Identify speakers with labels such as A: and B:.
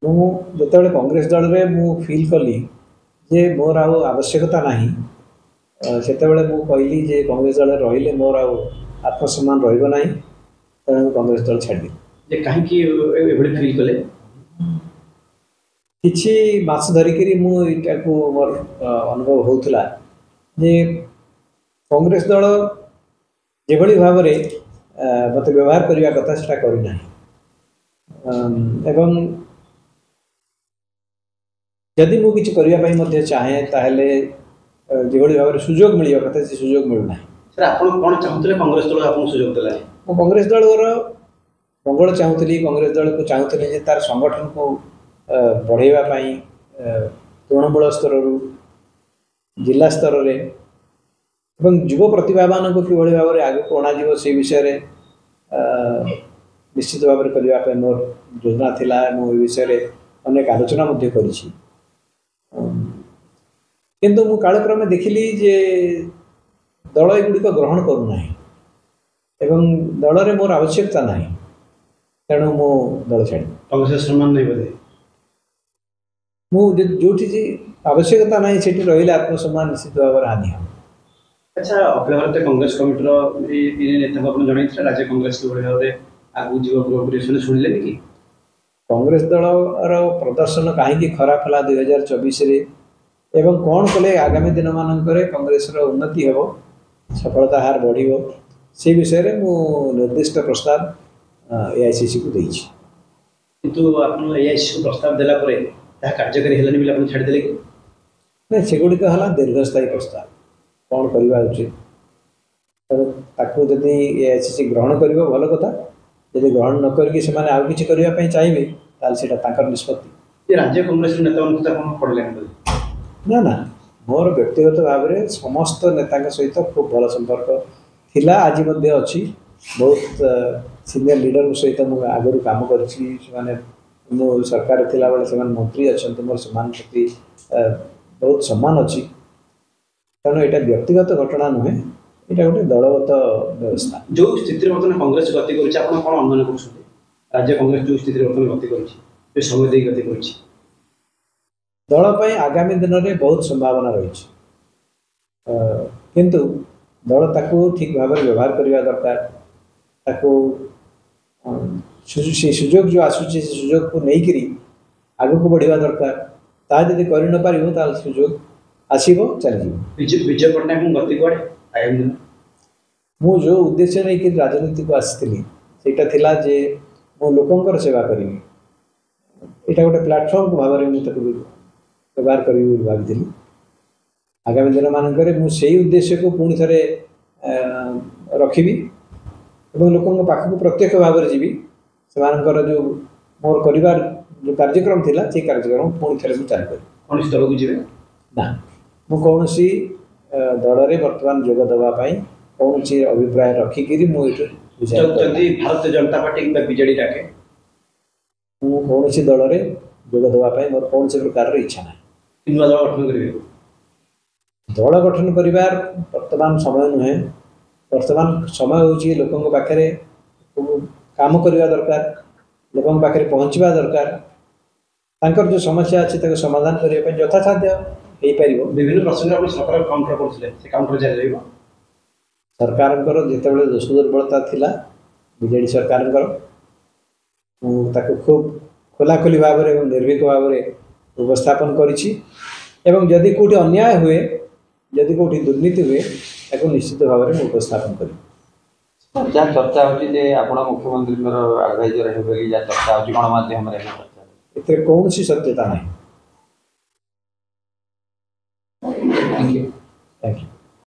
A: ମୁଁ ଯେତେବେଳେ କଂଗ୍ରେସ ଦଳରେ ମୁଁ ଫିଲ୍ କଲି ଯେ ମୋର ଆଉ ଆବଶ୍ୟकता ନାହିଁ, ସେତେବେଳେ ମୁଁ କହିଲି ଯେ କଂଗ୍ରେସ ଦଳରେ ରହିଲେ ମୋର ଆଉ ଆତ୍ମସମ୍ମାନ ରହିବ ନାହିଁ, ତେଣୁ ମୁଁ କଂଗ୍ରେସ ଦଳ ଛାଡ଼ିଲି।
B: ଯେ କାହିଁକି ଏଭଳି ଫିଲ୍ कले?
A: କିଛି ମାସ ଧରିକିରି ମୁଁ ଏଇଟାକୁ ମୋର ଅନୁଭବ ହେଉଥିଲା ଯେ କଂଗ୍ରେସ ଦଳ ଯେଭଳି ଭାବରେ ମୋତେ ବ୍ୟବହାର କରିବା କଥା ସେଟା କରିନାହିଁ, ଏବଂ जदि मु किसी करने चाहे ताहले जेभली भाव सुजोग मिल कथा से सुजोग मिलूना।
B: सर आप कौन चाहते कांग्रेस दल आपको सुजोग देला?
A: मु कांग्रेस दल मंगल चाहूली, कांग्रेस दल को चाहूली तार संगठन को बढ़ावा तृणमूल स्तर जिला स्तर में युव प्रतिभा मान को किभली भाव में आगे अणाव से विषय निश्चित भाव में करने मोर योजना थिला। मु विषय अनेक आलोचना करी, किंतु मु कालक्रमे देखिली जे दल एगुड़िक ग्रहण करूना एवं दल रे मोर आवश्यकता नहीं, तेणु मु दल छाड़ी।
B: कांग्रेस सम्मान नहीं बोले
A: मु जोठी आवश्यकता नहीं सेठी रहिले आत्मसम्मान निश्चित भाव में हानि हो।
B: अच्छा, अखिल भारतीय कांग्रेस कमिटर नेता को जन राज्य कांग्रेस के भाव में आगू जीवन शुणिले कि
A: कांग्रेस दल प्रदर्शन कहीं खराब है 2024 एवं कौन कले आगामी दिन मानक कांग्रेस उन्नति हो, सफलता हार बढ़ से विषय में मु निर्दिष्ट प्रस्ताव एआईसीसी को देछि।
B: किंतु आपन एआईसीसी को प्रस्ताव देला परे ता कार्यकारी हेलानी बिल आपन छाड़ देले कि
A: नहीं? सेगुड़िक हला दीर्घस्थायी प्रस्ताव कौन करवा उचित, ताकू जदि एआईसीसी ग्रहण करिवो भल कथा, यदि ग्रहण न करके से आउ किछि करिवा पई चाहिबे ताल सेटा ताकर निष्पत्ति।
B: राज्य कांग्रेस नेता मन कथा कोन पड़ले
A: ना ना मोर व्यक्तिगत भाव में समस्त नेता सहित खूब भल संपर्क थिला, आज अच्छी। बहुत सीनियर लीडर सहित मुझे आगु काम कर सरकार थिला बेले से मंत्री अच्छा मोर सम्मान प्रति बहुत सम्मान अच्छी, तेणु यहाँ व्यक्तिगत घटना नुहे, यहाँ गोटे दलगत व्यवस्था।
B: जो स्थिति बर्तमान कांग्रेस गति कर कौन अनुमान कर राज्य कांग्रेस जो स्थिति बर्तमान गति कर समय दे गति कर
A: दल पर आगामी दिन में बहुत संभावना रही, किंतु दल ताकू ठीक भाव में व्यवहार करने दरकार, ताकू से सुजोग जो आसूची से सुजोग को लेकिरी आग को बढ़िया दरकार, ता जदि कर न पारिबो ताल सुजोग आसीबो चली
B: विजय पट्टनायक गति कुआडे आगामी दिन
A: मु जो उद्देश्य नहीं कि राजनीति को आसती सेटा थिला जे मो लोकंकर सेवा करी, एटा गोटे प्लेटफॉर्म भाव में व्यवहार करी भावी। आगामी दिन मानक से उद्देश्य को पुणी थे रखी लोकों पाखक प्रत्यक्ष भाव में जीवी से जो मोर कर जो कार्यक्रम थिला से कार्यक्रम पुणी थे मुझे चालू
B: कौन स्तर को जीवे
A: ना कौन दल में बर्तमान जोग देवाई कौन अभिप्राय रखिकी
B: भारतीय जनता पार्टी कि बीजेडी डाके
A: कौन दल में जोग देवाई मोर कौन प्रकार इच्छा ना।
B: दल गठन करेंगे
A: दल गठन करिवार वर्तमान समय नुहे, वर्तमान समय हूँ लोकों पाखे काम करने दरकार, लोकों पाखे पहुँचवा दरकार, तांकर जो समस्या अच्छी समाधान करने यथासाध्य हो पार।
B: विभिन्न प्रसंग सरकार काउंटर करते काउंटर जारी रही
A: सरकार जिते दोष दुर्बलता थिला बीजेडी सरकार खूब खोलाखोली भाव में निर्भीक भाव में उपस्थापन करिछि, एवं जदि कोठी अन्याय हुए, जदि कोठी दुर्नीति हुए ताको निश्चित भाव में उपस्थापन करी।
C: जहाँ चर्चा होची आपण मुख्यमंत्री एडवाइजर हेबे या चर्चा होची गणमाध्यम रे
A: एते कौन सी सत्यता नहीं। Thank you.